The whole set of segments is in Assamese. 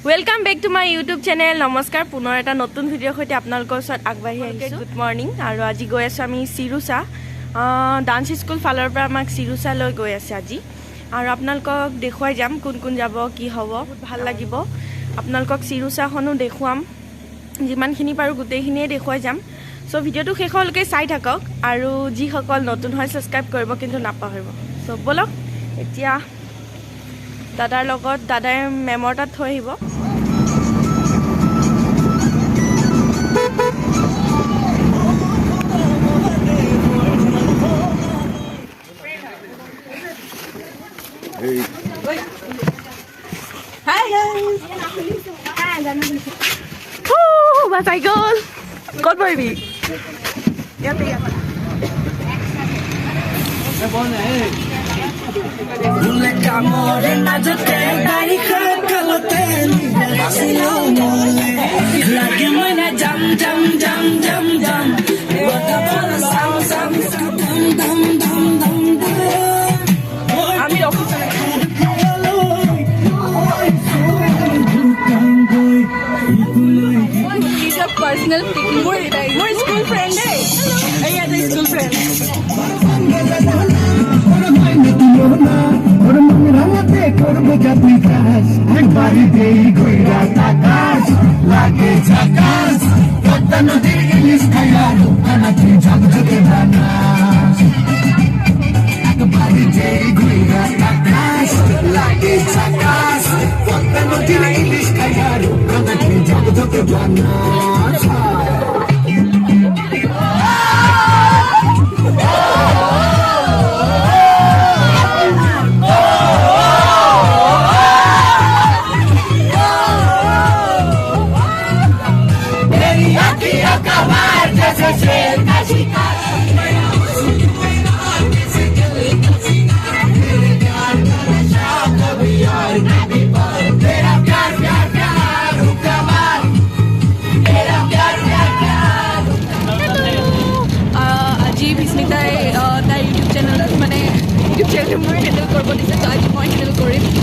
Welcome back to my YouTube channel. Namaskar. পুনৰ এটা নতুন ভিডিঅ' সৈতে আপোনালোকৰ ওচৰত আগবাঢ়ি আহিছো। গুড মৰ্নিং আৰু আজি গৈ আছো আমি seijosa ডান্স স্কুল ফালৰ পৰা আমাক seijosa লৈ গৈ আছে আজি আৰু আপোনালোকক দেখুৱাই যাম কোন কোন যাব কি হ'ব ভাল লাগিব আপোনালোকক seijosa খনো দেখুৱাম যিমানখিনি পাৰো গোটেইখিনিয়ে দেখুৱাই যাম সো ভিডিঅ'টো শেষলৈকে চাই থাকক আৰু যি সকল নতুন হয় সাবস্ক্ৰাইব কৰিব কিন্তু নাপাহৰিব সো বলক এতিয়া দাদাৰ লগত দাদাই মেমৰ তাত থৈ আহিব Hi guys. Oh, my cycle. God baby. Yate. Personal picking more school friend eh yeah the school friend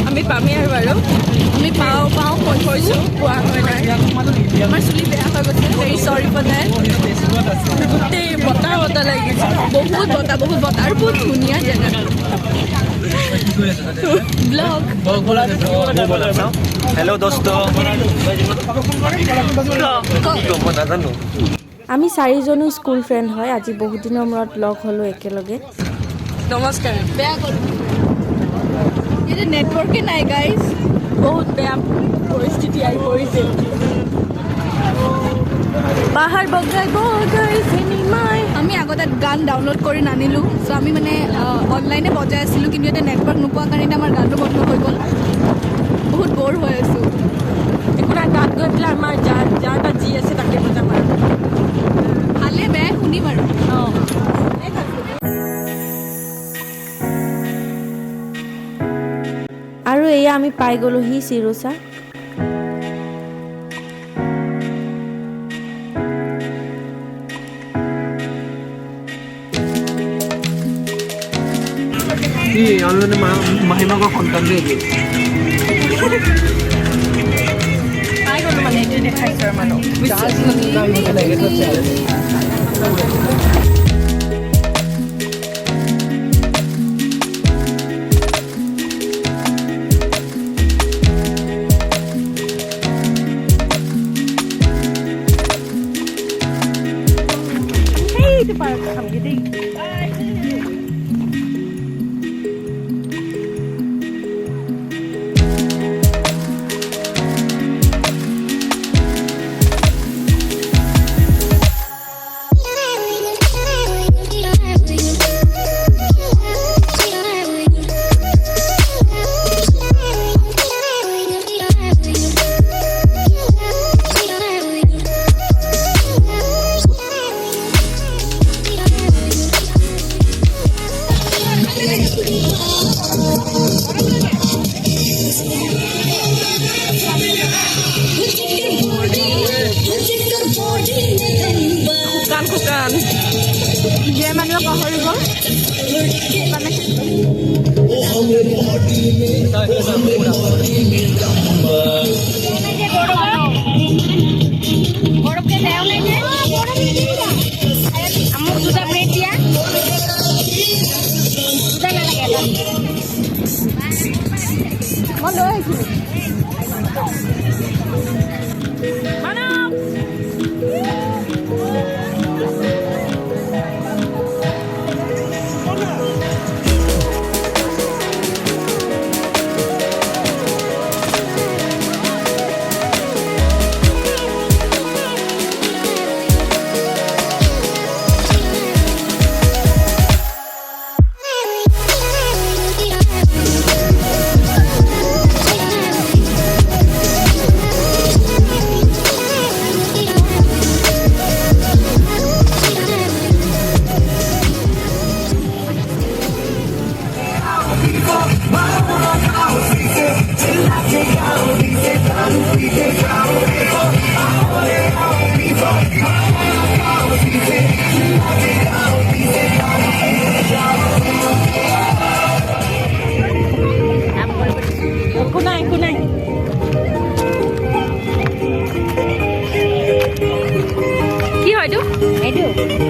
আমি পামি আৰু বাৰু আমি পাও কৈ থৈছো কোৱা হয় নাই আমাৰ চুলি বেয়া হৈ গৈছে ভেৰি সৰি ফৰ দ্যাট গোটেই বতাহ লাগিছে বহুত বতাহ আৰু বহুত ধুনীয়া জেগা ব্লগ हेलो दोस्तों আমি চাৰিজনো স্কুল ফ্ৰেণ্ড হয় আজি বহুত দিনৰ মূৰত লগ হলো একেলগে নমস্কাৰ বেয়া কৰো ये नेटवर्क ही नहीं गाइस बहुत बेया परिस्थिति आई परिছে बाहर बगाई सिनेमाय আমি আগতে গান ডাউনলোড কৰি নানিলো সো আমি মানে অনলাইনে বজাই আছিলো কিন্তু এটা নেটৱৰ্ক নোপোৱা কাৰণে আমাৰ গানটো বন্ধ হৈ গ'ল বহুত বৰ হৈ আছো একোটা গান গৈ পেলাই আমাৰ যাটা জি আছে তাকে বজাম আৰু ভালে বেয়া শুনিম আৰু আৰু এয়া আমি পাই গলো হি seijosa ই অনলাইনে মাহিমাক সন্তান দেই পাই গলো মানে এইটো দেখাইছো আৰু মানুহ para kami din. Kukan. Dia mana kahar ba? Mana?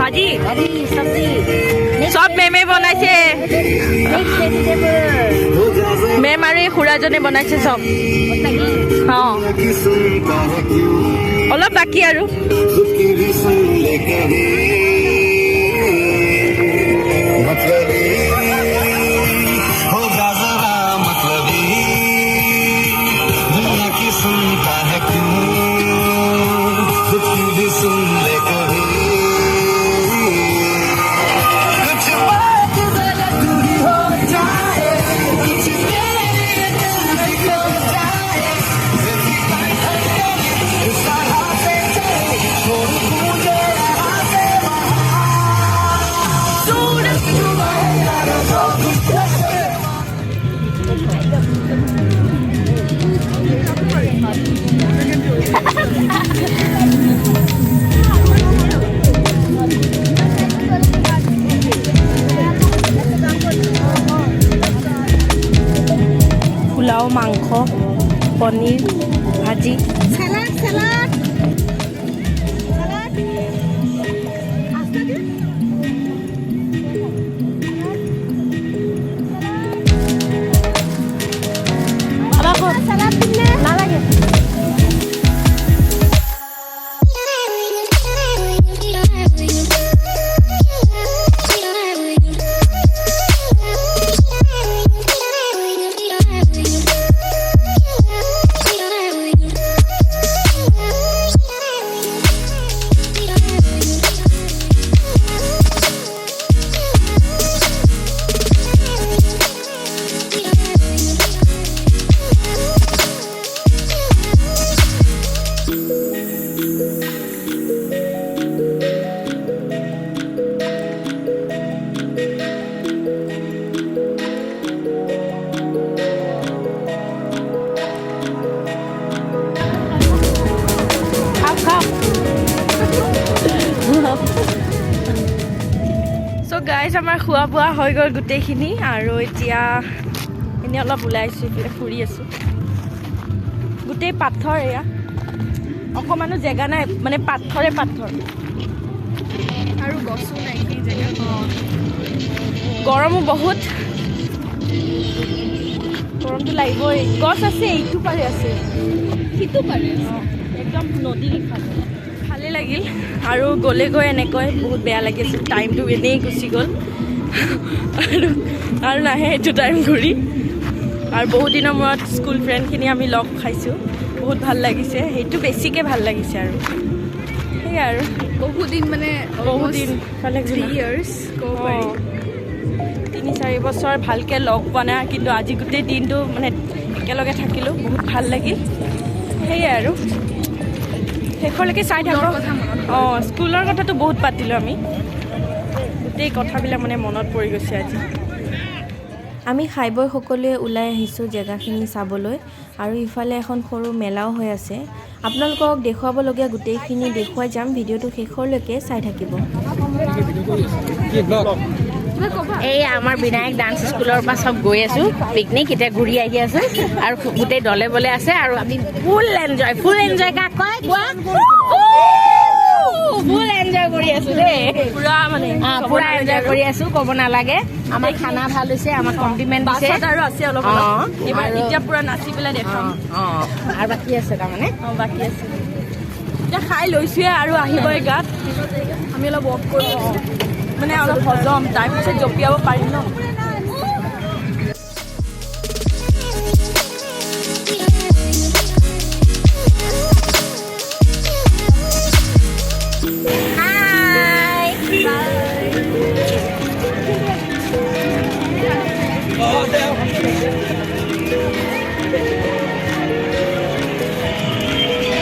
ভাজি भाजी सब्जी চব মেমে বনাইছে मिक्स वेजिटेबल মেম আৰু এই খুৰাজনে বনাইছে চব অঁ অলপ বাকী আৰু পোলাও মাংস পনীৰ ভাজি सलाद सलाद सलाद सलाद कितने ना लगे গাইজ আমাৰ খোৱা বোৱা হৈ গ'ল গোটেইখিনি আৰু এতিয়া এনেই অলপ ওলাইছোঁ এইফালে ফুৰি আছোঁ গোটেই পাথৰ এয়া অকণমানো জেগা নাই মানে পাথৰে পাথৰ আৰু গছও নাই কি জেগা গৰমো বহুত গৰমটো লাগিবই গছ আছে এইটো পাৰে আছে সিটো পাৰে একদম নদী ইফালে ভালে লাগিল আৰু গ'লে গৈ এনেকৈ বহুত বেয়া লাগি আছিল টাইমটো এনেই গুচি গ'ল আৰু নাহে এইটো টাইম ঘূৰি আৰু বহুত দিনৰ মূৰত স্কুল ফ্ৰেণ্ডখিনি আমি লগ খাইছোঁ বহুত ভাল লাগিছে সেইটো বেছিকৈ ভাল লাগিছে আৰু সেয়াই আৰু বহুত দিন মানে বহুত দিন ভালে 3 years ক'ব পাৰি 3-4 বছৰ ভালকৈ লগ পোৱা নাই কিন্তু আজি গোটেই দিনটো মানে একেলগে থাকিলোঁ বহুত ভাল লাগিল সেয়াই আৰু শেষলৈকে চাই থাকক অঁ স্কুলৰ কথাটো বহুত পাতিলোঁ আমি গোটেই কথাবিলাক মানে মনত পৰি গৈছে আজি আমি খাই বৈ সকলোৱে ওলাই আহিছোঁ জেগাখিনি চাবলৈ আৰু ইফালে এখন সৰু মেলাও হৈ আছে আপোনালোকক দেখুৱাবলগীয়া গোটেইখিনি দেখুৱাই যাম ভিডিঅ'টো শেষলৈকে চাই থাকিব এই আমাৰ বিনায়ক ডান্স স্কুলৰ পৰা চব গৈ আছোঁ পিকনিক এতিয়া ঘূৰি আহি আছোঁ আৰু গোটেই দলে বলে আছে আৰু আমি ফুল এনজয় কাক কয় কোৱা ফুল এনজয় কৰি আছোঁ দেই পুৰা মানে পুৰা এনজয় কৰি আছোঁ ক'ব নালাগে আমাৰ খানা ভাল হৈছে আমাক কমপ্লিমেণ্ট দিছে বাছত আৰু আছে অলপ এইবাৰ এতিয়া পুৰা নাচি পেলাই দেখাম আৰু বাকী আছে তাৰমানে বাকী আছে এতিয়া খাই লৈছোঁহে আৰু আহিবই গাত আমি অলপ ৱক কৰি মানে অলপ হজম তাৰপিছত জঁপিয়াব পাৰিম ন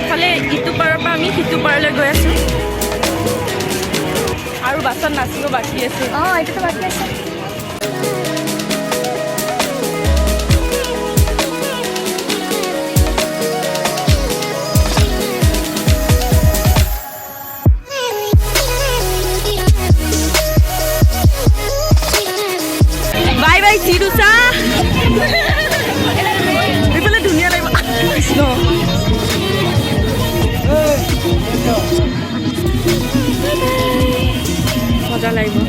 ফালে ইটো পাৰৰ পৰা আমি সিটো পাৰলৈ গৈ আছোঁ আৰু বাছত নাচিব বাকী আছে এইটোতো বাকী আছে বাই বাই চিৰুচা এইফালে ধুনীয়া লাগিব কৃষ্ণ মজা লাগিব।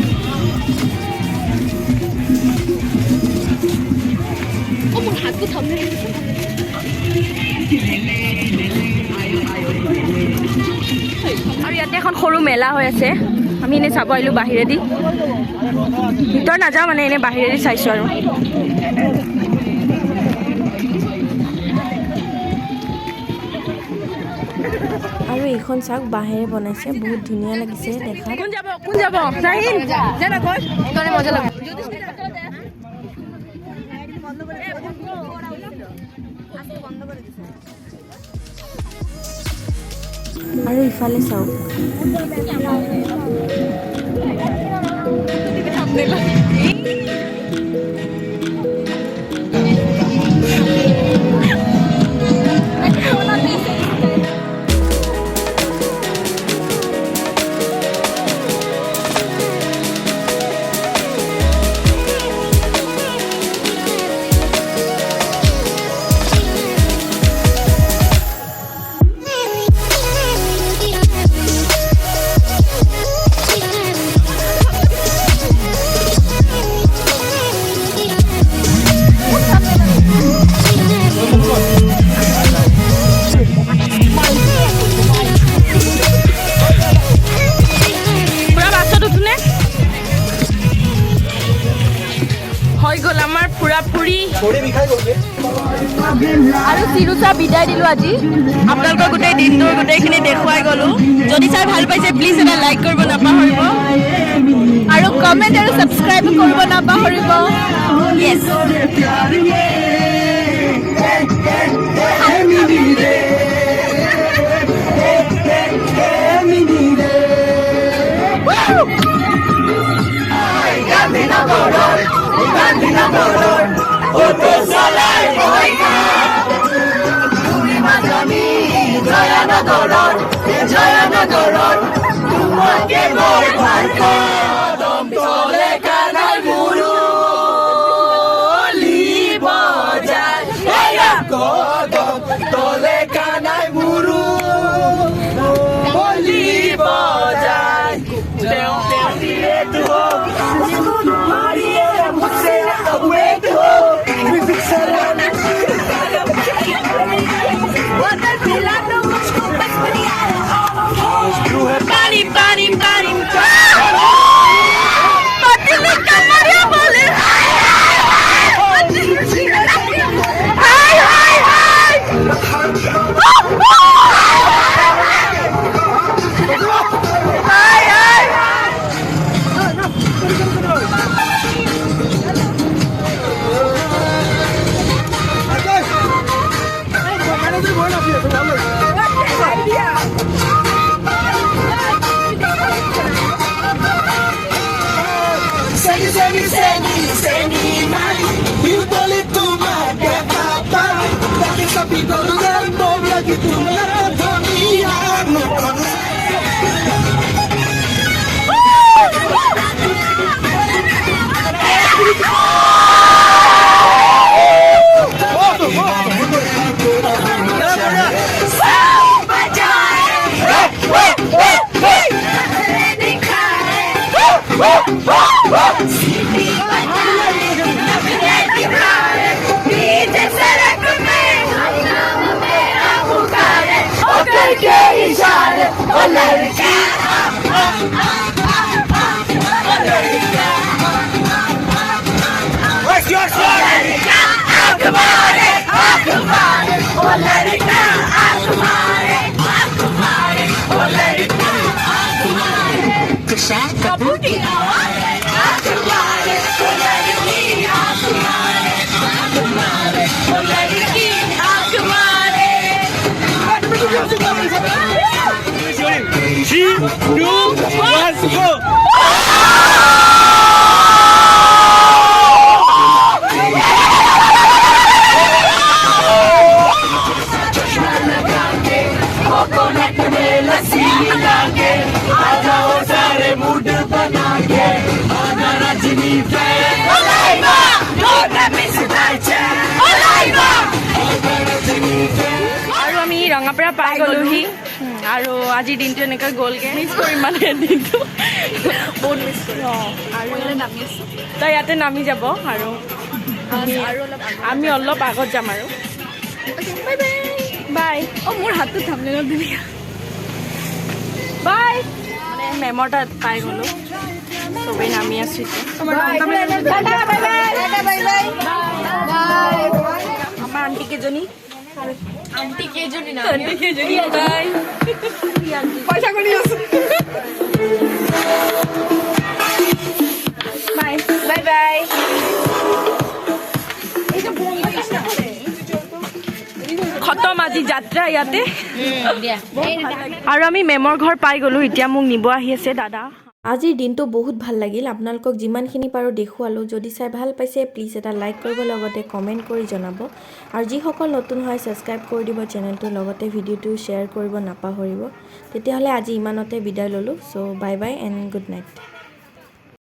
আৰু ইয়াতে এখন সৰু মেলা হৈ আছে, আমি এনেই চাব আহিলোঁ বাহিৰেদি, ভিতৰত নাযাওঁ মানে এনেই বাহিৰেদি চাইছোঁ আৰু। আৰু এইখন চাওক বাঁহেৰে বনাইছে, বহুত ধুনীয়া লাগিছে দেখাত। কোন যাব কোন যাব? মজা লাগে। আৰু ইফালে চাওক আৰু চিৰুচা বিদায় দিলোঁ আজি। আপোনালোকৰ গোটেই দিনটোৰ গোটেইখিনি দেখুৱাই গ'লোঁ। যদি চাই ভাল পাইছে প্লিজ এটা লাইক কৰিব নাপাহৰিব আৰু কমেণ্ট আৰু ছাবস্ক্ৰাইব কৰিব নাপাহৰিব। য়েছ। ৰঙাপাৰা পাই গ'লোহি আৰু আজি দিনটো এনেকৈ গ'লগৈ, মিছ কৰিম মানে দিনটো। বহুত মিছ কৰোঁ আৰু নামি আছোঁ তই ইয়াতে নামি যাব আৰু আমি অলপ আগত যাম আৰু বাই বাই বাই অঁ মোৰ হাতটো থামনেলত দিবি বাই মানে মেমৰ তাত পাই গ'লোঁ চবেই নামি আছোঁ আমাৰ আণ্টি কেইজনী আণ্টি কেইজনী না বাই পইচা কৰি আছোঁ বাই বাই বাই খতম আজি যাত্ৰা ইয়াতে আৰু আমি মেমৰ ঘৰ পাই গ'লোঁ এতিয়া মোক নিব আহি আছে দাদা আজিৰ দিনটো বহুত ভাল লাগিল আপোনালোকক যিমানখিনি পাৰোঁ দেখুৱালোঁ যদি চাই ভাল পাইছে প্লিজ এটা লাইক কৰিব লগতে কমেণ্ট কৰি জনাব আৰু যিসকল নতুন হয় ছাবস্ক্ৰাইব কৰি দিব চেনেলটোৰ লগতে ভিডিঅ'টো শ্বেয়াৰ কৰিব নাপাহৰিব তেতিয়াহ'লে আজি ইমানতে বিদায় ল'লোঁ চ' bye bye and good night